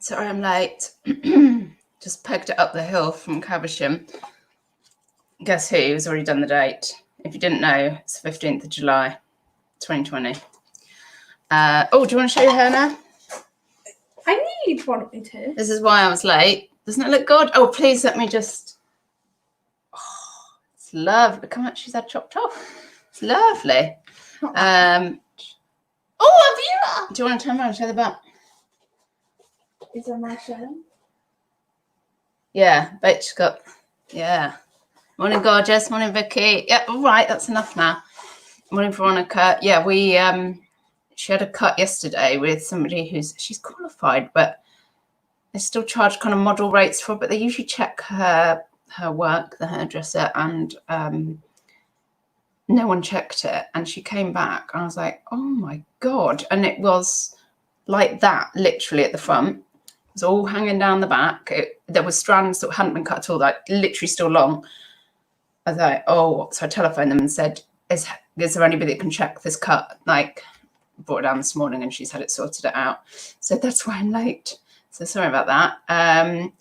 Sorry, I'm late. Just pegged it up the hill from Caversham. Guess who's already done the date? If you didn't know, it's 15th of July, 2020. Oh, do you want to show your hair now? I knew you'd want me to. This is why I was late. Doesn't it look good? Oh, please let me just... Oh, it's lovely. Come on, she's had chopped off. It's lovely. Oh, have you? Do you want to turn around and show the back? Is that my show? Yeah, Rachel got... Yeah. Morning, gorgeous. Morning, Vicky. Yeah, all right. That's enough now. Morning, Veronica. Yeah, we... She had a cut yesterday with somebody she's qualified, but they still charge kind of model rates for it, but they usually check her work, the hairdresser, and no one checked it. And she came back and I was like, oh my God. And it was like that, literally at the front. It was all hanging down the back. There were strands that hadn't been cut at all, like literally still long. I was like, oh, so I telephoned them and said, is there anybody that can check this cut? Like, brought it down this morning and she's had it sorted it out. So that's why I'm late. So sorry about that.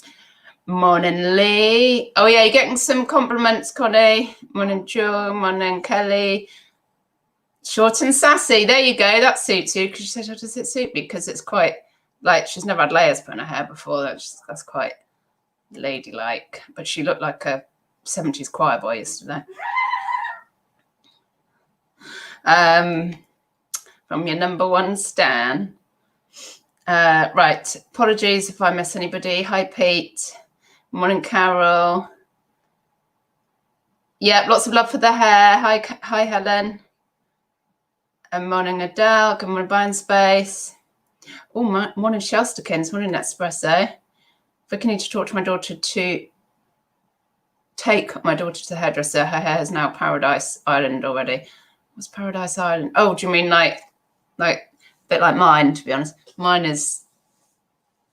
Morning, Lee. Oh yeah, you're getting some compliments, Connie. Morning, Joe. Morning, Kelly. Short and sassy. There you go. That suits you. Because she said, how does it suit me? Because it's quite, like, she's never had layers put in her hair before. That's quite ladylike. But she looked like a 70s choir boy yesterday. From your number one stan. Right. Apologies if I miss anybody. Hi, Pete. Morning, Carol. Yeah, lots of love for the hair. Hi, Helen. And morning, Adele. Good morning, Buying Space. Oh, morning, Shelsterkins. Morning, Nespresso. If I need to talk to my daughter to take my daughter to the hairdresser, her hair is now Paradise Island already. What's Paradise Island? Oh, do you mean like a bit like mine, to be honest? Mine is,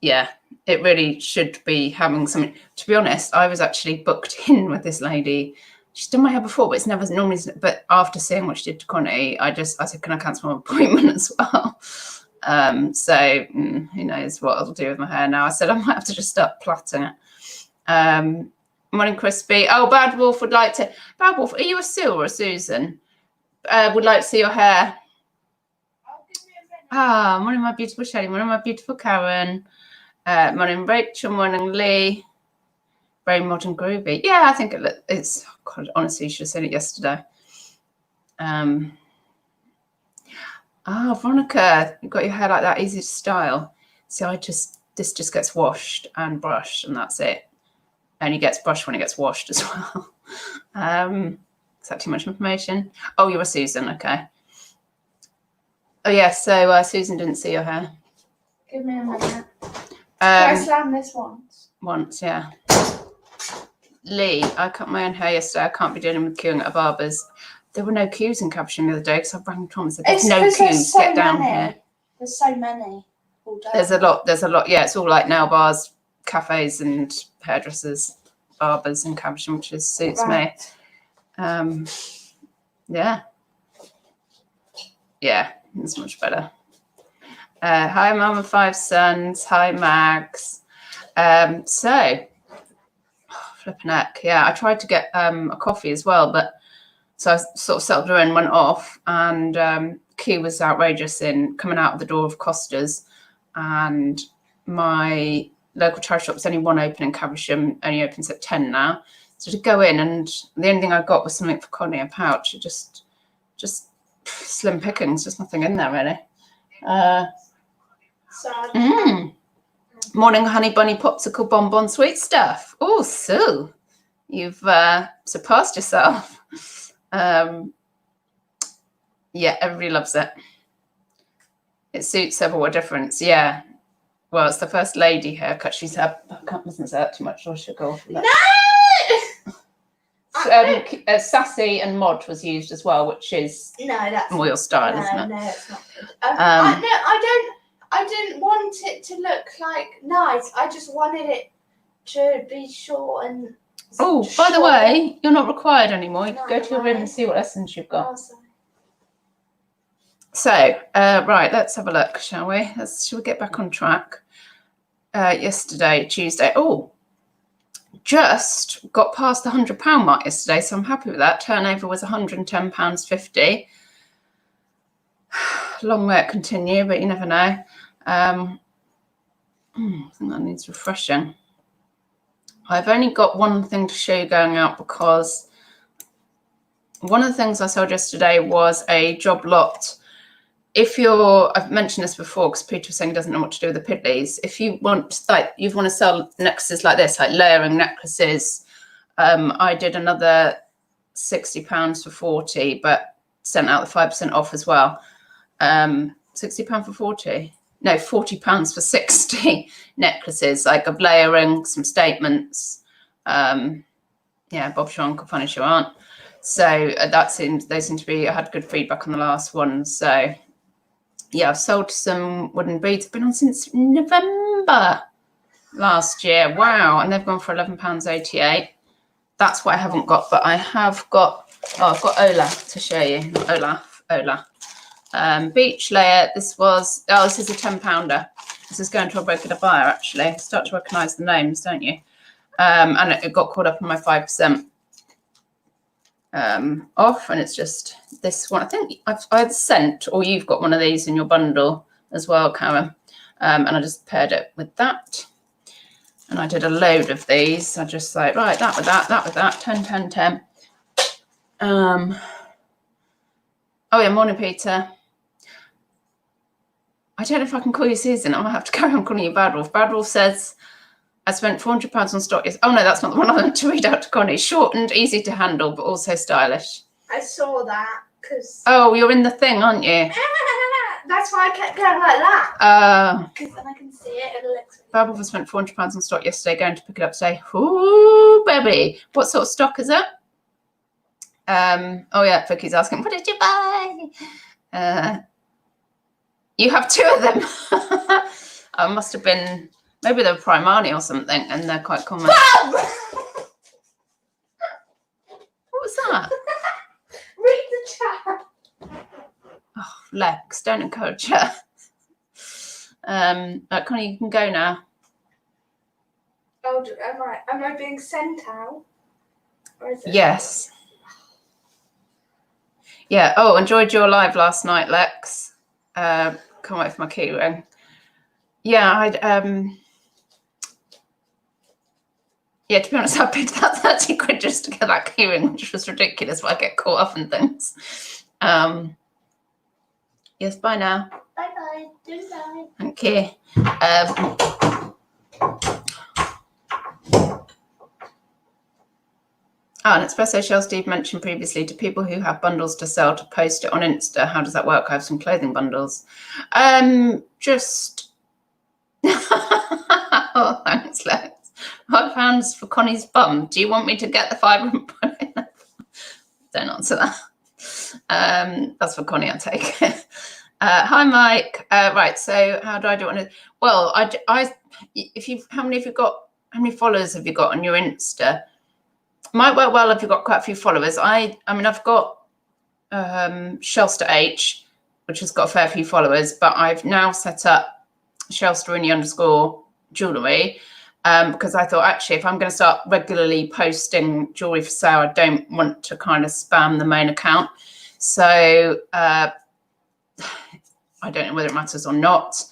yeah, it really should be having something. To be honest, I was actually booked in with this lady. She's done my hair before, but it's never normally. But after seeing what she did to Connie, I said, can I cancel my appointment as well? So who knows what I'll do with my hair now. I said I might have to just start plaiting it. Morning, Crispy. Oh, Bad Wolf would like to. Bad Wolf, are you a Sue or a Susan? Would like to see your hair. Morning, my beautiful Shelley. Morning, my beautiful Karen. Morning, Rachel. Morning, Lee. Very modern groovy. Yeah, I think it's. God, honestly, you should have seen it yesterday. Veronica, you've got your hair like that, easy to style. See, this just gets washed and brushed, and that's it. Only gets brushed when it gets washed as well. Is that too much information? Oh, you're a Susan, okay. Oh yeah, so Susan didn't see your hair. Give me a minute. I slammed this once. Once, yeah. Lee, I cut my own hair yesterday. I can't be dealing with queuing at a barber's. There were no queues in Caversham the other day because I rang Tom and said, there's no queues, get down here. There's so many all day. There's a lot. Yeah, it's all like nail bars, cafes and hairdressers, barbers in Caversham, which suits me. Yeah. Yeah, it's much better. Hi, Mama Five Sons. Hi, Mags. Flipping heck. Yeah, I tried to get a coffee as well, but so I sort of settled her and went off, and queue was outrageous in coming out of the door of Costa's, and my local charity shop was only one open in Caversham, only opens at 10 now. So to go in, and the only thing I got was something for Connie, a pouch. It just slim pickings, just nothing in there really. Morning, Honey Bunny Popsicle Bonbon Sweet Stuff. Oh, Sue, you've surpassed yourself. Yeah, everybody loves it. It suits several a difference. Yeah. Well, it's the first lady haircut she's had. I mustn't say that too much, or she'll go off. No! Sassy and Mod was used as well, which is more style, isn't it? No, it's not good. I didn't want it to look like nice. I just wanted it to be short and. Oh, by the way, you're not required anymore. You can go to your room and see what lessons you've got. Oh, so, right, let's have a look, shall we? Shall we get back on track? yesterday, Tuesday. Oh, just got past the £100 mark yesterday, so I'm happy with that. Turnover was £110.50. Long way to continue, but you never know. I think that needs refreshing. I've only got one thing to show you going out, because one of the things I sold yesterday was a job lot. I've mentioned this before because Peter was saying he doesn't know what to do with the piddlies. If you want to sell necklaces like this, like layering necklaces, I did another £60 for 40, but sent out the 5% off as well. £60 for 40? No, £40 for 60 necklaces, like of layering, some statements. Yeah, Bob Sean could punish your aunt. So they seem to be, I had good feedback on the last one. So yeah, I've sold some wooden beads. I've been on since November last year. Wow. And they've gone for £11.88. That's what I haven't got, but I have got, I've got Ola to show you. Ola. Beach layer. This is a 10-pounder. This is going to a regular buyer, actually. Start to recognise the names, don't you? And it got caught up in my 5% off, and it's just this one. I think I've sent, or you've got one of these in your bundle as well, Karen. And I just paired it with that. And I did a load of these. I just like, right, that with that, 10, 10, 10. Oh yeah, morning, Peter. I don't know if I can call you Susan. I'm going to have to carry on calling you Badwolf. Badwolf says, I spent £400 on stock. Oh, no, that's not the one I want to read out to Connie. Shortened, easy to handle, but also stylish. I saw that because... Oh, you're in the thing, aren't you? That's why I kept going like that. Because then I can see it. It looks... Badwolf has spent £400 on stock yesterday, going to pick it up today. Ooh, baby. What sort of stock is it? Oh, yeah, Vicky's asking, what did you buy? You have two of them. I must have been... Maybe they're Primani or something, and they're quite common. What was that? Read the chat. Oh, Lex, don't encourage her. Connie, you can go now. Oh, am I being sent out? Or is it... Yes. Yeah. Oh, enjoyed your live last night, Lex. Can't wait for my key ring. Yeah, yeah, to be honest, I paid that 30 quid just to get that keyring, which was ridiculous, but I get caught up in things. Yes, bye now. Bye-bye. Goodbye. Thank you. And Espresso Shell Steve mentioned previously, to people who have bundles to sell, to post it on Insta. How does that work? I have some clothing bundles. Just... Oh, thanks, Lex. £5 for Connie's bum. Do you want me to get the fibre and put it in? Don't answer that. That's for Connie, I take it. Hi, Mike. Right, so how do I do it? Well, how many followers have you got on your Insta? Might work well if you've got quite a few followers. I mean, I've got Shelster H, which has got a fair few followers, but I've now set up Shelsterini_jewellery. Because I thought, actually, if I'm going to start regularly posting jewellery for sale, I don't want to kind of spam the main account. So I don't know whether it matters or not.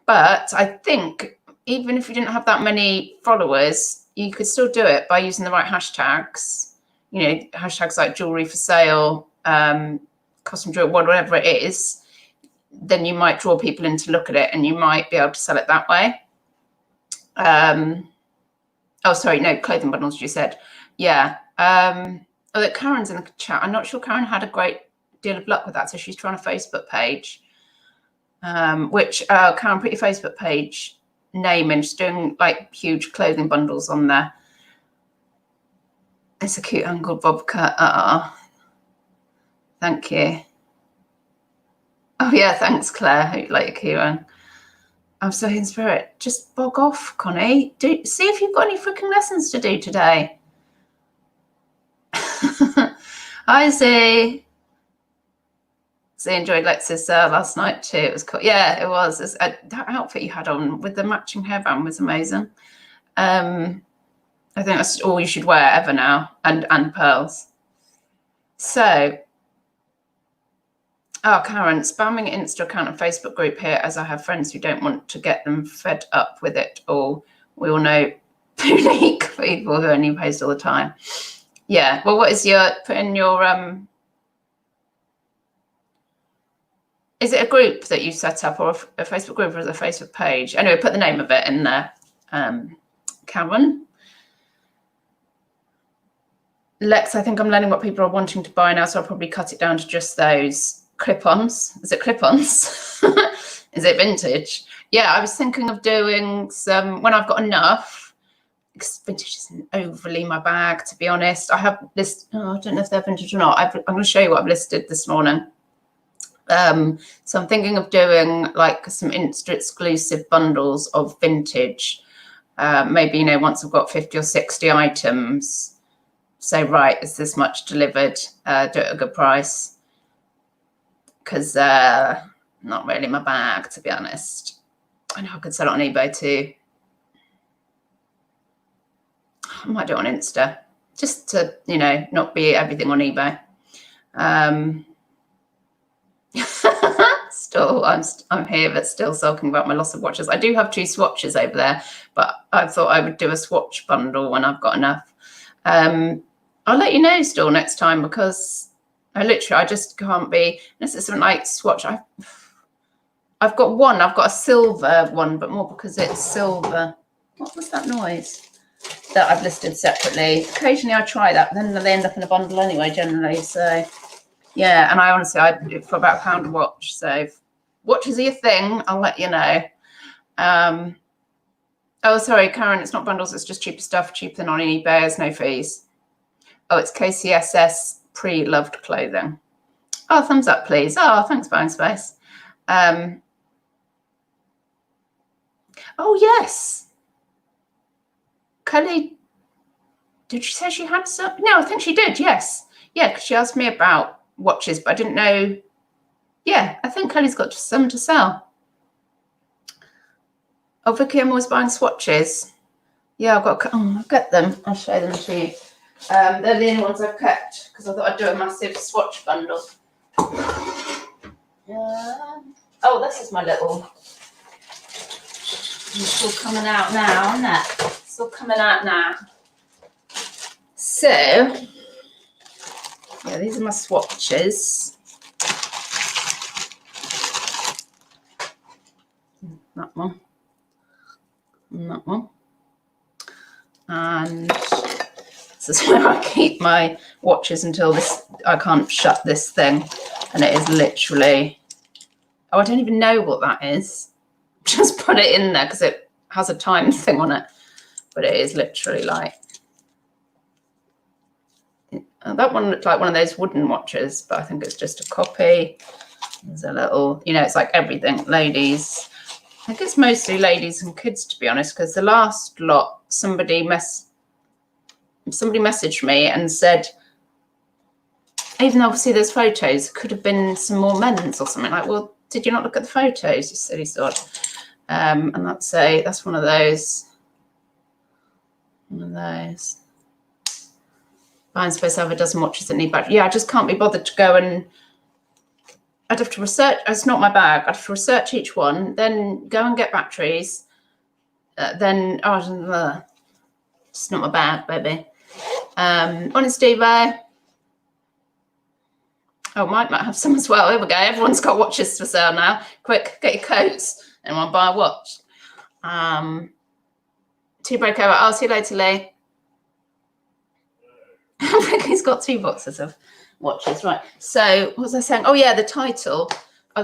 But I think even if you didn't have that many followers, you could still do it by using the right hashtags. You know, hashtags like jewellery for sale, custom jewellery, whatever it is. Then you might draw people in to look at it, and you might be able to sell it that way. Oh, sorry, no, clothing bundles, you said. Yeah. Oh, Karen's in the chat. I'm not sure Karen had a great deal of luck with that, so she's trying a Facebook page. Karen, put your Facebook page name in. She's doing like huge clothing bundles on there. It's a cute angled bob cut. Thank you. Oh yeah, thanks, Claire. Hope you like your keyring. I'm so in spirit. Just bog off, Connie. See if you've got any freaking lessons to do today. Hi, Z. So I enjoyed Lex's last night too. It was cool. Yeah, it was. That outfit you had on with the matching hairband was amazing. I think that's all you should wear ever now, and pearls. So, Karen, spamming Insta account and Facebook group here, as I have friends who don't want to get them fed up with it all. We all know unique people who only post all the time. Yeah. Well, what is put in your is it a group that you set up, or a Facebook group, or is it a Facebook page? Anyway, put the name of it in there. Karen. Lex, I think I'm learning what people are wanting to buy now, so I'll probably cut it down to just those clip-ons. Is it clip-ons? Is it vintage? Yeah, I was thinking of doing some, when I've got enough, because vintage isn't overly my bag, to be honest. I have this, I don't know if they're vintage or not. I'm going to show you what I've listed this morning. So I'm thinking of doing like some Insta exclusive bundles of vintage. Maybe, once I've got 50 or 60 items, say, right, is this much delivered? Do it at a good price. Because not really my bag, to be honest. I know I could sell it on eBay too. I might do it on Insta, just to, not be everything on eBay. Still, I'm here, but still sulking about my loss of watches. I do have 2 swatches over there, but I thought I would do a swatch bundle when I've got enough. I'll let you know still next time, because I just can't be, unless it's something like swatch. I've got one, I've got a silver one, but more because it's silver. What was that noise? That I've listed separately. Occasionally I try that, but then they end up in a bundle anyway, generally. So yeah, and I honestly, I do it for about £1 a watch. So if watches are your thing, I'll let you know. Oh, sorry, Karen, it's not bundles, it's just cheaper stuff, cheaper than on eBay, there's no fees. Oh, it's KCSS pre-loved clothing. Oh, thumbs up, please. Oh, thanks, Buying Space. Oh, yes. Kelly, did she say she had some? No, I think she did, yes. Yeah, because she asked me about watches, but I didn't know. Yeah, I think Kelly's got some to sell. Oh, Vicky, I'm always buying swatches. Yeah, I'll get them. I'll show them to you. They're the only ones I've kept, because I thought I'd do a massive swatch bundle. Oh, this is my little. It's all coming out now, isn't it? It's all coming out now. So, yeah, these are my swatches. That one. And that one. And this is where I keep my watches until I can't shut this thing. And it is literally, I don't even know what that is. Just put it in there because it has a time thing on it. But it is literally like, that one looked like one of those wooden watches, but I think it's just a copy. There's a little, it's like everything, ladies. I think it's mostly ladies and kids, to be honest, because the last lot, somebody messaged me and said, even though obviously there's photos, could have been some more men's or something. Like, well, did you not look at the photos? You silly sod. And that's one of those. One of those. Buying Space have a dozen watches that need batteries. Yeah, I just can't be bothered to go and. I'd have to research. It's not my bag. I'd have to research each one, then go and get batteries. It's not my bag, baby. Morning, Steve. Oh, Mike might have some as well. Here we go. Everyone's got watches for sale now. Quick, get your coats. Anyone buy a watch? Two break over. I'll see you later, Lee. He's got 2 boxes of watches, right? So what was I saying? Oh yeah, the title.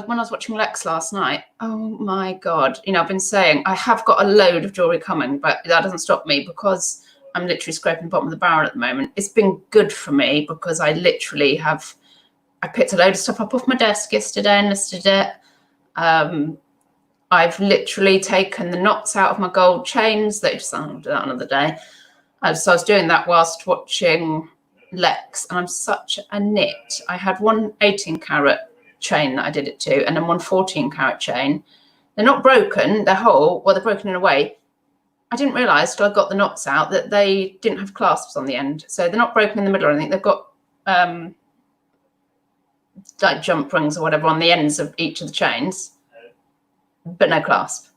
When I was watching Lex last night, oh my God, I've been saying I have got a load of jewelry coming, but that doesn't stop me because I'm literally scraping the bottom of the barrel at the moment. It's been good for me because I literally I picked a load of stuff up off my desk yesterday and listed it. I've literally taken the knots out of my gold chains. I'll do that another day. So I was doing that whilst watching Lex, and I'm such a nit. I had one 18 carat chain that I did it to, and then one 14 carat chain. They're not broken, they're whole. Well, they're broken in a way. I didn't realise till I got the knots out that they didn't have clasps on the end. So they're not broken in the middle or anything. They've got like jump rings or whatever on the ends of each of the chains, but no clasp.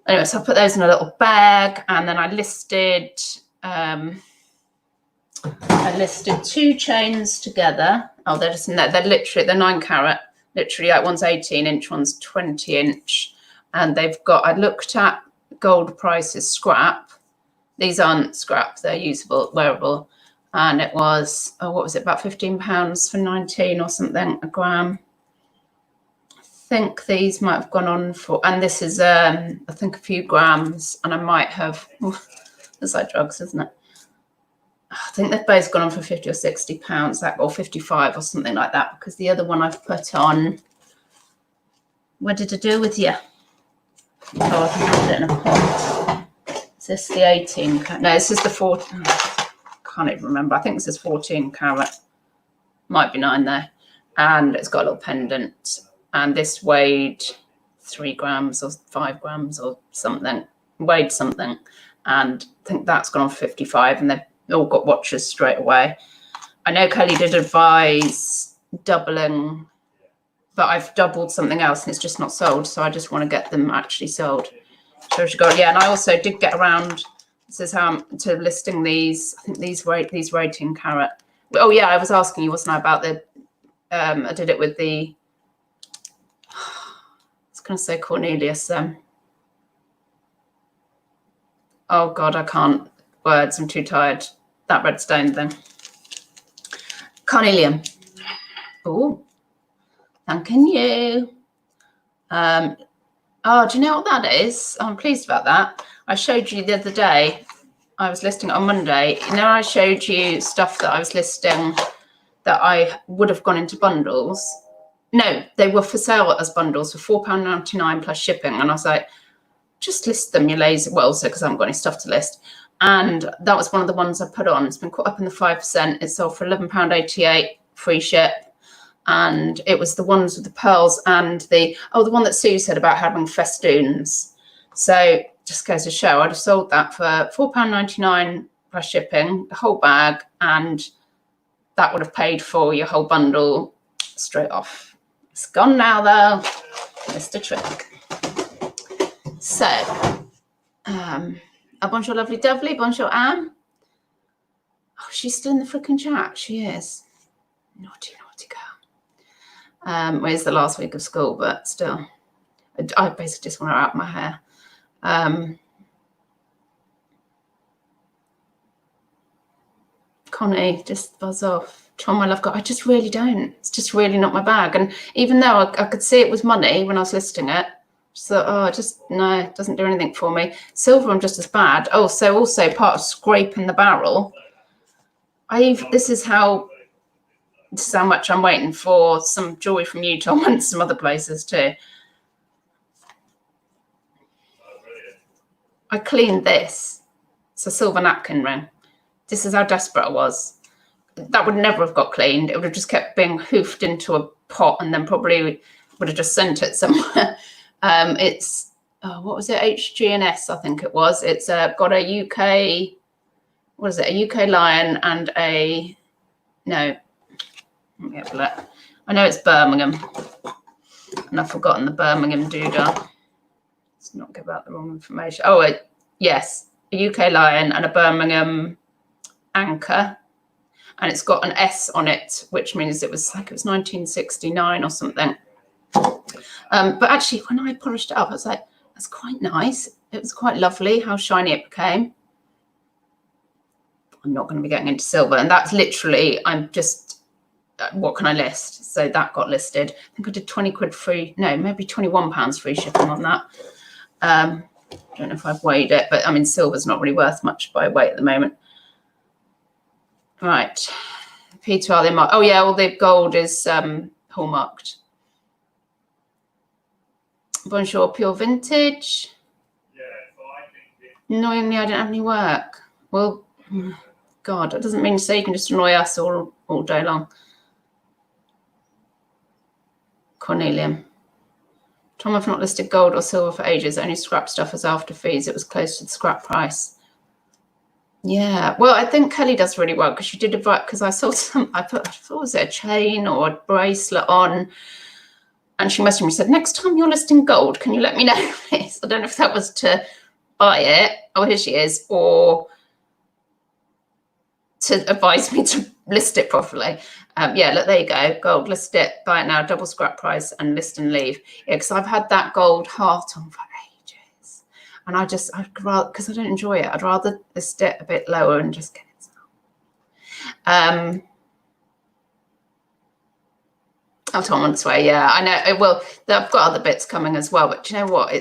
Anyway, so I put those in a little bag, and then I listed 2 chains together. Oh, they're just in there. They're literally, they're 9 carat, literally, like one's 18 inch, one's 20 inch. And they've got, I looked at gold prices scrap. These aren't scrap, they're usable, wearable. And it was, oh, what was it, about £15 for 19 or something a gram. I think these might have gone on for, and this is, I think a few grams, and I might have, it's like drugs, isn't it? I think they've both gone on for £50 or £60, that, or 55 or something like that, because the other one I've put on, what did I do with you? Oh, I can put it in a pot. Is this the 18? No, this is the 14. Can't even remember. I think this is 14 carat. Might be 9 there. And it's got a little pendant. And this weighed 3 grams or 5 grams or something. Weighed something. And I think that's gone on for 55. And they've all got watches straight away. I know Kelly did advise doubling, but I've doubled something else and it's just not sold. So I just want to get them actually sold. So she got, yeah, and I also did get around, this is how I'm to listing these. I think these 18 carat. Oh yeah, I was asking you, wasn't I, about the, I did it with the, I was going to say Cornelius. Oh God, I can't, words, I'm too tired. That red stone then. Carnelian. Oh. Thanking you. Oh, do you know what that is? I'm pleased about that. I showed you the other day. I was listing it on Monday. You know, I showed you stuff that I was listing that I would have gone into bundles. No, they were for sale as bundles for £4.99 plus shipping. And I was like, just list them, you lazy. Well, also because I haven't got any stuff to list. And that was one of the ones I put on. It's been caught up in the 5%. It sold for £11.88, free ship. And it was the ones with the pearls and the one that Sue said about having festoons. So just goes to show, I'd have sold that for £4.99 plus shipping, the whole bag, and that would have paid for your whole bundle straight off. It's gone now though, missed a trick. So, a bonjour lovely dovely, bonjour Anne. Oh, she's still in the freaking chat, she is. Naughty girl. Where's the last week of school, but still, I basically just want her out of my hair. Connie, just buzz off. Tom, my love, I just really don't. It's just really not my bag. And even though I could see it was money when I was listing it, so no, it doesn't do anything for me. Silver, I'm just as bad. Oh, so also part of scraping the barrel. This is how much I'm waiting for some jewelry from you, Tom, and some other places too. I cleaned this. It's a silver napkin ring. This is how desperate I was. That would never have got cleaned. It would have just kept being hoofed into a pot and then probably would have just sent it somewhere. It's, what was it? HG&S, I think it was. It's got a UK, what is it? A UK lion and a, no, let me have a look. I know it's Birmingham, and I've forgotten the Birmingham doodah. Let's not give out the wrong information. Oh, yes, a UK lion and a Birmingham anchor, and it's got an S on it, which means it was 1969 or something. But actually, when I polished it up, I was like, that's quite nice. It was quite lovely how shiny it became. I'm not going to be getting into silver, and that's literally, I'm just, what can I list? So that got listed. I think I did 20 quid free, no, maybe £21 free shipping on that. I don't know if I've weighed it, but I mean, silver's not really worth much by weight at the moment. Right, P12, oh yeah, all the gold is hallmarked. Bonjour, pure vintage. Annoyingly, I don't have any work. Well, God, that doesn't mean to say you can just annoy us all day long. Cornelium. Tom, I've not listed gold or silver for ages, only scrap stuff as after fees. It was close to the scrap price. Yeah, well, I think Kelly does really well because she did because I saw I thought, was it a chain or a bracelet on? And she messaged me and said, next time you're listing gold, can you let me know, please? I don't know if that was to buy it. Oh, here she is. Or to advise me to list it properly. Yeah, look, there you go. Gold, list it, buy it now, double scrap price, and list and leave. Yeah, because I've had that gold heart on for ages. And I'd rather, because I don't enjoy it, I'd rather list it a bit lower and just get it sold. Oh, Tom on its way. Yeah, I know. Well, I've got other bits coming as well. But do you know what?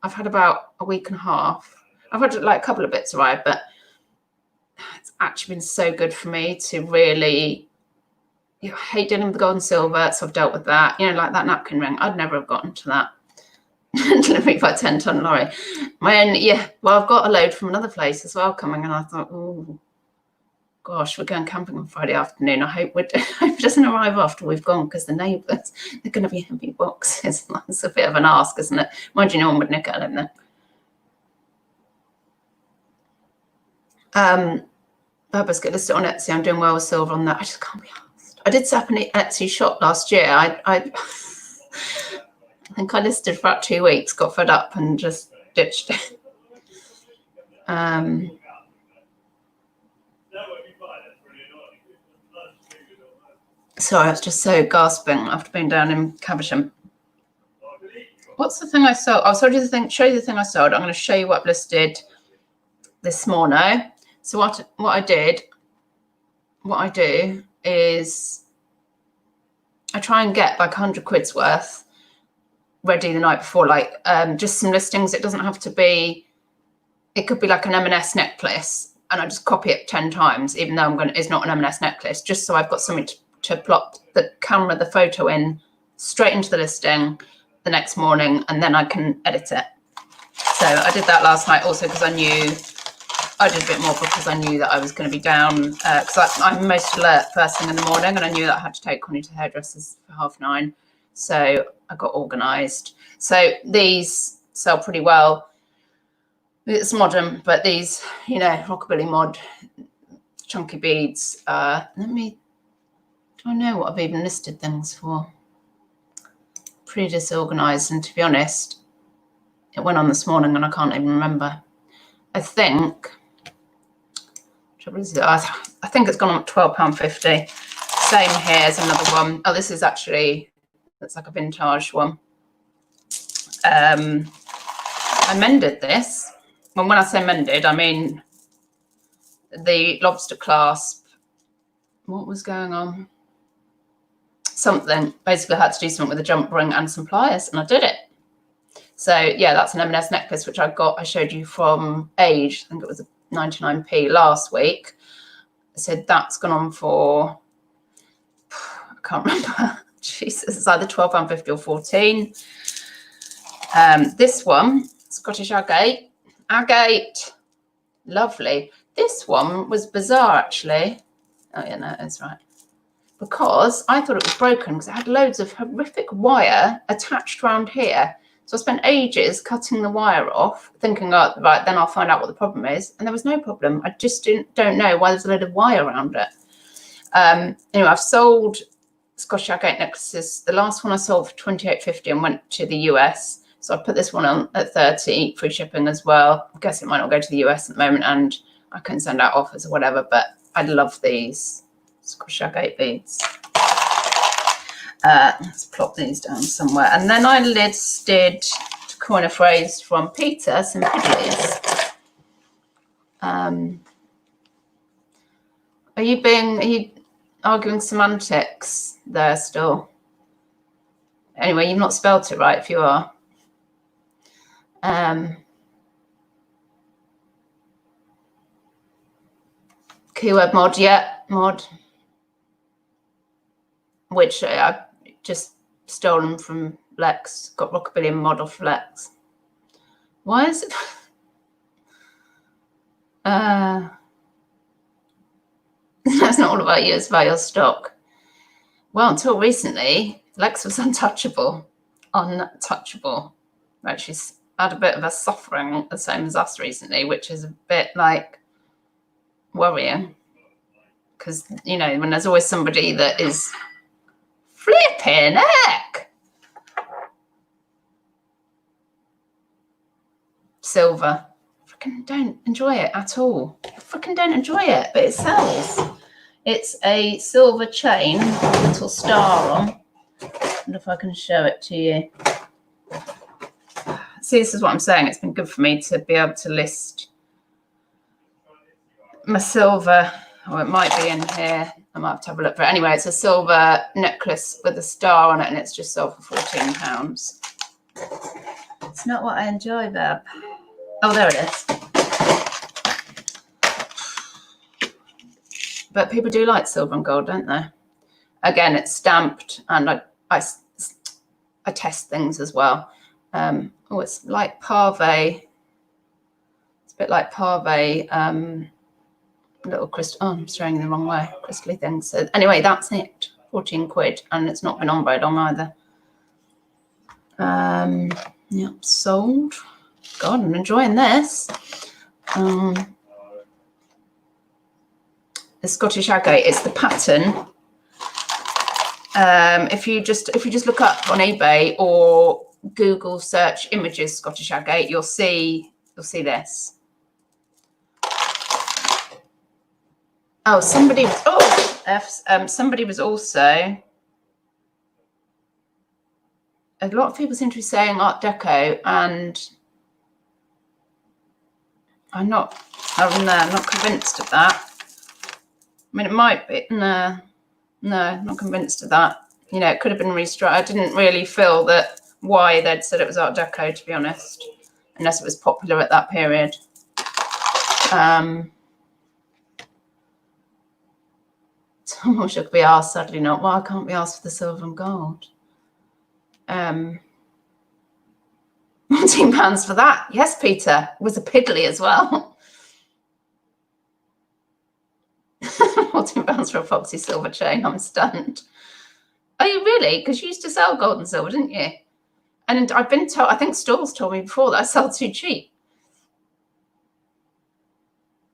I've had about a week and a half. I've had like a couple of bits arrive, but it's actually been so good for me to really, I hate dealing with the gold and silver. So I've dealt with that. You know, like that napkin ring. I'd never have gotten to that. Delivery by 10-ton lorry. Well, I've got a load from another place as well coming. And I thought, oh, gosh, we're going camping on Friday afternoon. I hope it doesn't arrive after we've gone because the neighbours, they're going to be heavy boxes. That's a bit of an ask, isn't it? Mind you, no one would nick it in there. Barbara's get listed on Etsy. I'm doing well with silver on that. I just can't be asked. I did set up an Etsy shop last year. I think I listed for about 2 weeks, got fed up and just ditched it. Sorry, I was just so gasping after being down in Caversham. What's the thing I sold? I'll show you the thing I sold. I'm going to show you what I've listed this morning. So what I do is I try and get like 100 quid's worth ready the night before, like just some listings. It doesn't have to be, it could be like an M&S necklace, and I just copy it 10 times, even though it's not an M&S necklace, just so I've got something to plot the photo in straight into the listing the next morning, and then I can edit it. So I did that last night also because I did a bit more because I knew that I was going to be down, because I'm most alert first thing in the morning, and I knew that I had to take Connie to the hairdressers for 9:30. So I got organised. So these sell pretty well. It's modern, but these, rockabilly mod, chunky beads. Do I know what I've even listed things for? Pretty disorganised, and to be honest, it went on this morning and I can't even remember. I think it's gone on at £12.50. Same here as another one. Oh, this is actually, it's like a vintage one. I mended this. Well, when I say mended, I mean the lobster clasp. What was going on? Something. Basically, I had to do something with a jump ring and some pliers, and I did it. So yeah, that's an M&S necklace, which I showed you from Age. I think it was 99p last week. I said that's gone on for, I can't remember. Jesus, it's either £12.50 or 14. This one, Scottish agate. Agate, lovely. This one was bizarre, actually. Oh yeah, no, that's right. Because I thought it was broken because it had loads of horrific wire attached around here. So I spent ages cutting the wire off, thinking, oh, right, then I'll find out what the problem is. And there was no problem. I just don't know why there's a load of wire around it. Anyway, I've sold Scottish agate necklaces. The last one I sold for £28.50 and went to the US. So I put this one on at 30, free shipping as well. I guess it might not go to the US at the moment, and I can send out offers or whatever, but I love these Scottish agate beads. Let's plop these down somewhere. And then I listed, to coin a phrase from Peter, some piddlies. Are you arguing semantics there still? Anyway, you've not spelt it right if you are. Keyword mod, yeah, mod. Which I just stolen from Lex, got Rockabilly and mod off Lex. Why is it? That's not all about you, it's about your stock. Well, until recently, Lex was untouchable. Untouchable. Right, she's had a bit of a suffering, the same as us recently, which is a bit like worrying. Because, you know, when there's always somebody that is flipping heck. Silver. Freaking don't enjoy it at all. Freaking don't enjoy it, but it sells. It's a silver chain with a little star on. I wonder if I can show it to you. See, this is what I'm saying. It's been good for me to be able to list my silver. Oh, it might be in here. I might have to have a look for it. Anyway, it's a silver necklace with a star on it, and it's just sold for £14. It's not what I enjoy, Beb. Oh, there it is. But people do like silver and gold, don't they? Again, it's stamped, and I test things as well. Oh, it's like Pave. It's a bit like Pave. Little crystal. Oh, I'm showing you the wrong way. Crystally things. So anyway, that's it. 14 quid, and it's not been on very long either. Yep, sold. God, I'm enjoying this. The Scottish agate. It's the pattern. If you just look up on eBay or Google search images Scottish agate, you'll see this. Oh, somebody was also. A lot of people seem to be saying Art Deco, and I'm not convinced of that. I mean, it might be. No, not convinced of that. You know, it could have been restructured. I didn't really feel that why they'd said it was Art Deco, to be honest, unless it was popular at that period. Someone should be asked, sadly not. Why can't be asked for the silver and gold? £14 for that. Yes, Peter. It was a piddly as well. £14 for a foxy silver chain. I'm stunned. Are you really? Because you used to sell gold and silver, didn't you? And I've been told, I think Stalls told me before that I sell too cheap.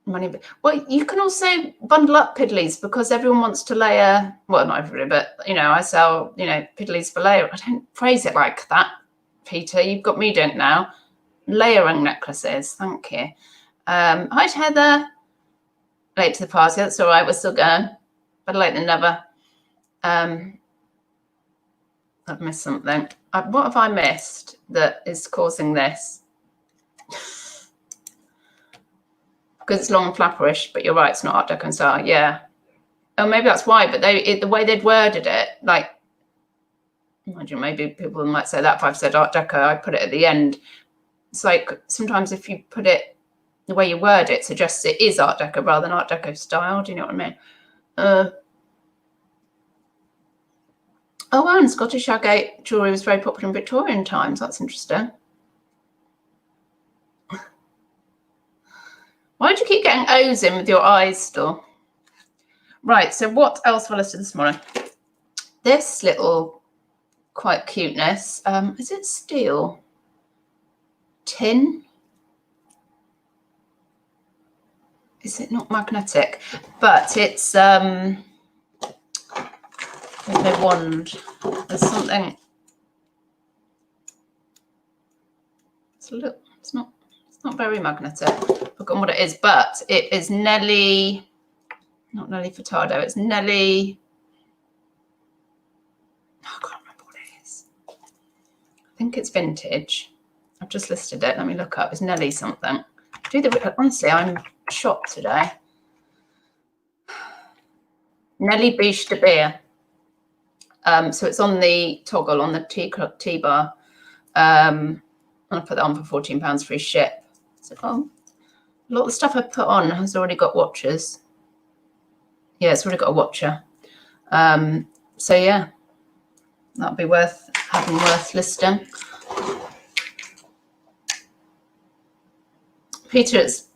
Money. Well, you can also bundle up piddlies because everyone wants to layer. Well, not everybody, but you know, I sell, you know, piddlies for layer. I don't phrase it like that, Peter. You've got me doing it now. Layering necklaces. Thank you. Hi, Heather. Late to the party. That's all right. We're still going. Better late than never. I've missed something. What have I missed that is causing this? Because it's long and flapperish, but you're right, it's not Art Deco style. Yeah. Oh, maybe that's why. But the way they'd worded it, like, imagine maybe people might say that if I've said Art Deco, I put it at the end. It's like sometimes if you put it the way you word it, suggests it is Art Deco rather than Art Deco style. Do you know what I mean? Oh, wow, and Scottish agate jewellery was very popular in Victorian times. That's interesting. Why do you keep getting O's in with your eyes still? Right, so what else have I listed this morning? This little quite cuteness. Is it steel? Tin? Is it not magnetic? But it's a wand. There's something. It's not very magnetic. I've forgotten what it is, but it is Nelly, not Nelly Furtado, it's Nelly. Oh, I can't remember what it is. I think it's vintage. I've just listed it. Let me look up. It's Nelly something. Honestly, I'm shocked today. Nelly Biche de Beer. So it's on the toggle on the T-bar. I'll put that on for £14 free ship. So, a lot of the stuff I put on has already got watchers. Yeah, it's already got a watcher. So yeah, that'd be worth listing. Peter, it's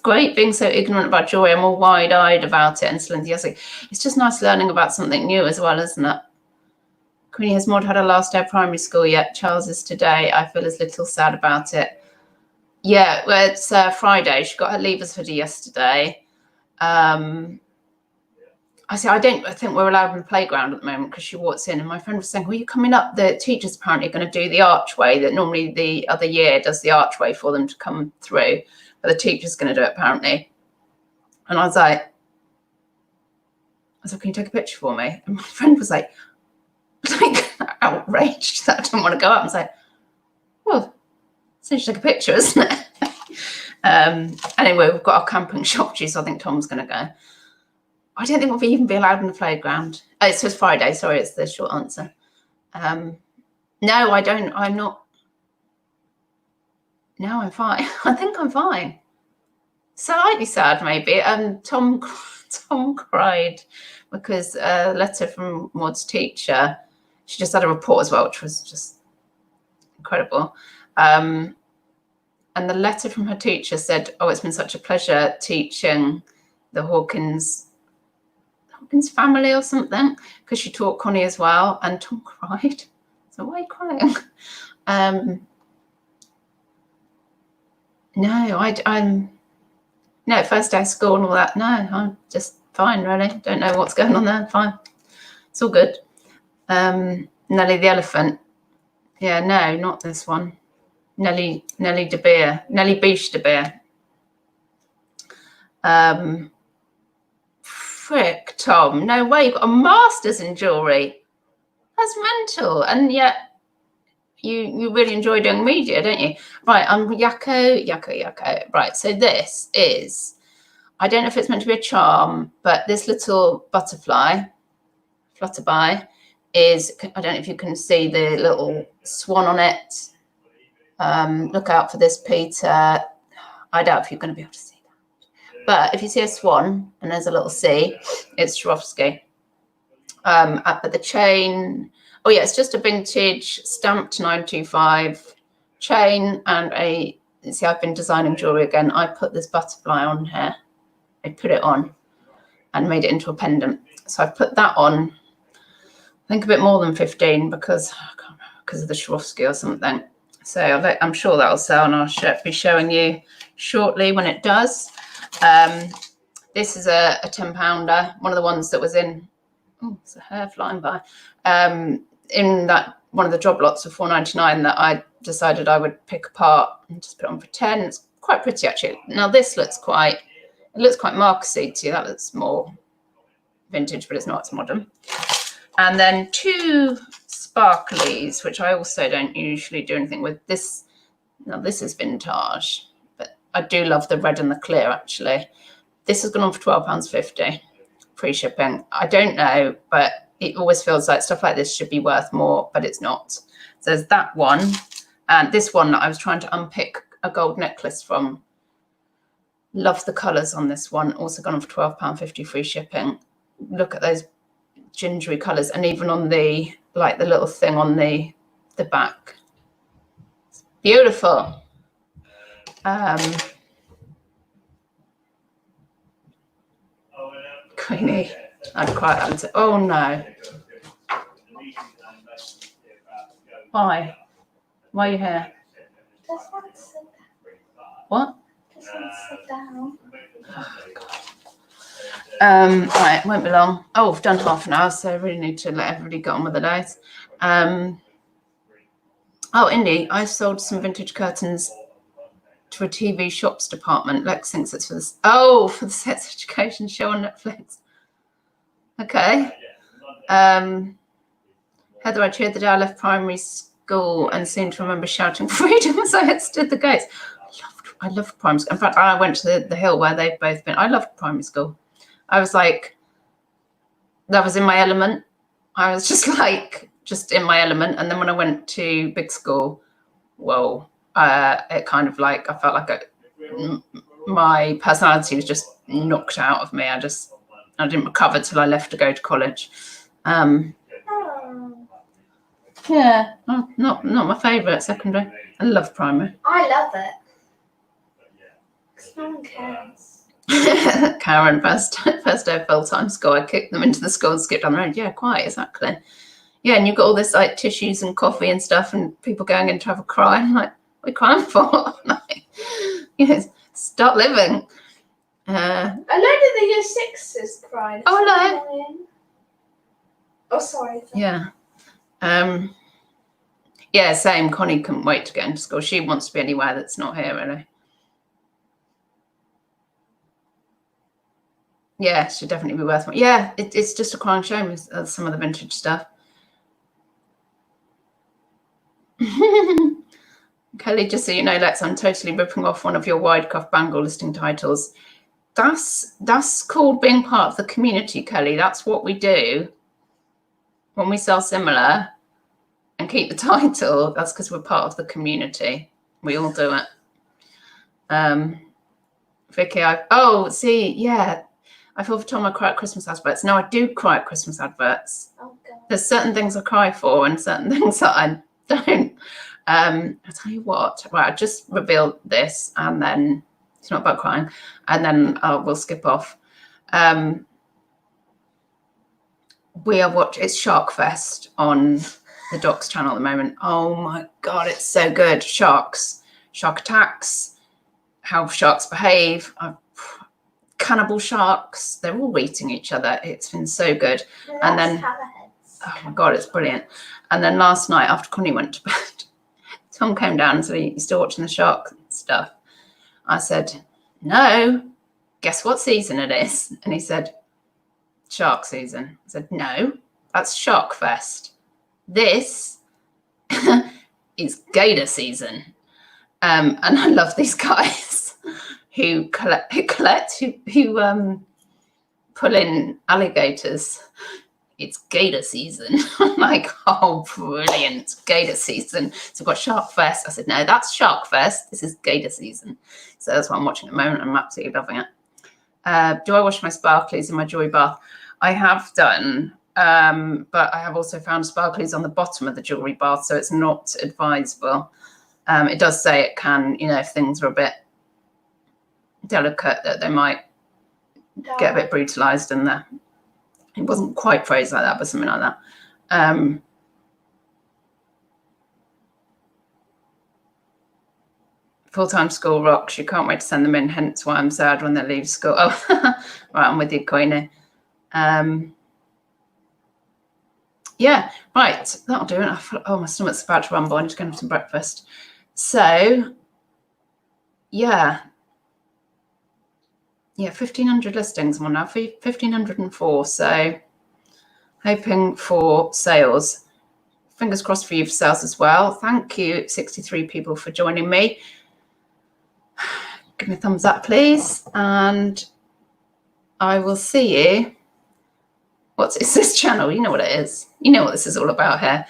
great being so ignorant about jewelry. I'm all wide-eyed about it and still enthusiastic. It's just nice learning about something new as well, isn't it? Queenie, has Maud had her last day of primary school yet? Charles is today. I feel as little sad about it. Yeah, well, it's Friday. She got her leavers hoodie yesterday. I don't think we're allowed in the playground at the moment because she walks in, and my friend was saying, well, you're coming up, the teacher's apparently going to do the archway that normally the other year does the archway for them to come through, but the teacher's going to do it apparently. And I was like, can you take a picture for me? And my friend was like outraged that I didn't want to go up. I was like, well, so you should take a picture, isn't it? Anyway, we've got our camping shop due, so I think Tom's going to go. I don't think we'll even be allowed in the playground. Oh, it's just Friday. Sorry, it's the short answer. No, I don't. I'm not. No, I'm fine. I think I'm fine. Slightly sad, maybe. Tom cried because a letter from Maud's teacher. She just had a report as well, which was just incredible. And the letter from her teacher said, "Oh, it's been such a pleasure teaching the Hawkins family or something," because she taught Connie as well. And Tom cried. So why are you crying? No, I'm no, first day of school and all that. No, I'm just fine, really. Don't know what's going on there. Fine. It's all good. Nellie the elephant. Yeah, no, not this one. Nellie de Beer. Nellie Biche de Beer. Frick, Tom. No way, you've got a master's in jewellery. That's mental. And yet you really enjoy doing media, don't you? Right, I'm Yakko. Right, so this is, I don't know if it's meant to be a charm, but this little butterfly, Flutterby, is, I don't know if you can see the little swan on it. Look out for this, Peter. I doubt if you're going to be able to see that. But if you see a swan and there's a little C, it's Swarovski. But the chain, oh yeah, it's just a vintage stamped 925 chain and see, I've been designing jewelry again. I put this butterfly on here. I put it on and made it into a pendant. So I put that on, I think a bit more than 15 because I can't remember, because of the Swarovski or something. So I'm sure that'll sell, and I'll be showing you shortly when it does. This is a 10-pounder, one of the ones that was in, oh, it's a hair flying by, in that one of the job lots for $4.99 that I decided I would pick apart and just put on for 10. It's quite pretty, actually. Now this looks quite Marcusy to you. That looks more vintage, but it's not, it's modern. And then two sparklies, which I also don't usually do anything with. This, now this is vintage, but I do love the red and the clear, actually. This has gone on for £12.50, free shipping. I don't know, but it always feels like stuff like this should be worth more, but it's not. So there's that one. And this one that I was trying to unpick a gold necklace from. Love the colours on this one. Also gone on for £12.50, free shipping. Look at those gingery colours, and even on the, like the little thing on the back. It's beautiful. Queenie, I'd quite like to, oh no. Why are you here? Just want to sit down. What? Just want to sit down. Oh, God. Right, won't be long. Oh, I've done half an hour, so I really need to let everybody get on with the days. Oh, Indy, I sold some vintage curtains to a TV shops department. Lex thinks it's for this. Oh, for the Sex Education show on Netflix. Okay. Heather, I cheered the day I left primary school and seemed to remember shouting freedom as I had stood the gates. I loved primary school. In fact, I went to the hill where they've both been. I loved primary school. I was like, that was in my element. I was just in my element. And then when I went to big school, whoa, it kind of like, I felt like my personality was just knocked out of me. I didn't recover till I left to go to college. Yeah, not my favourite secondary. I love primary. I love it. Because no one cares. Karen, first day of full-time school, I kicked them into the school and skipped down the road. Yeah, quite, exactly. Yeah, and you've got all this like tissues and coffee and stuff, and people going in to have a cry. I'm like, what are you crying for? Like, start living. A load of the year sixes cried. Oh, hello. Oh, sorry. Yeah. Yeah, same. Connie couldn't wait to get into school. She wants to be anywhere that's not here, really. Yeah, it should definitely be worth it. Yeah, it's just a crying shame with some of the vintage stuff. Kelly, just so you know, Lex, I'm totally ripping off one of your wide cuff bangle listing titles. That's called being part of the community, Kelly. That's what we do when we sell similar and keep the title. That's because we're part of the community. We all do it. Vicky, yeah. I feel for Tom, I cry at Christmas adverts. No, I do cry at Christmas adverts. Oh, God. There's certain things I cry for and certain things that I don't. I'll tell you what. Right, I just revealed this, and then it's not about crying, and then we'll skip off. We are watching. It's Shark Fest on the Docs channel at the moment. Oh my God, it's so good. Shark attacks, how sharks behave. Cannibal sharks, they're all eating each other. It's been so good. And then, oh my God, it's brilliant. And then last night after Connie went to bed, Tom came down and said, "Are you still watching the shark stuff?" I said, "No, guess what season it is?" And he said, "Shark season." I said, "No, that's Shark Fest. This is gator season." And I love these guys who pull in alligators. It's gator season. I'm like, oh, brilliant, gator season. So I've got Shark Fest. I said, no, that's Shark Fest. This is gator season. So that's what I'm watching at the moment. I'm absolutely loving it. Do I wash my sparklies in my jewelry bath? I have done, but I have also found sparklies on the bottom of the jewelry bath, so it's not advisable. It does say it can, if things are a bit delicate, that they might get a bit brutalized in there. It wasn't quite phrased like that, but something like that. Full-time school rocks. You can't wait to send them in, hence why I'm sad when they leave school. Oh, right, I'm with you, Queenie. Yeah, right, that'll do it. My stomach's about to rumble. I need to go and have some breakfast. So, yeah, 1,500 listings. I'm on now, 1,504. So, hoping for sales. Fingers crossed for you for sales as well. Thank you, 63 people, for joining me. Give me a thumbs up, please. And I will see you. It's this channel? You know what it is. You know what this is all about here.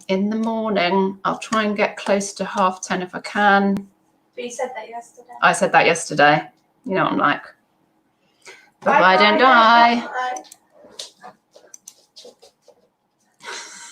In the morning, I'll try and get close to 10:30 if I can. But you said that yesterday. I said that yesterday. You know what I'm like. Bye-bye, don't die. Bye.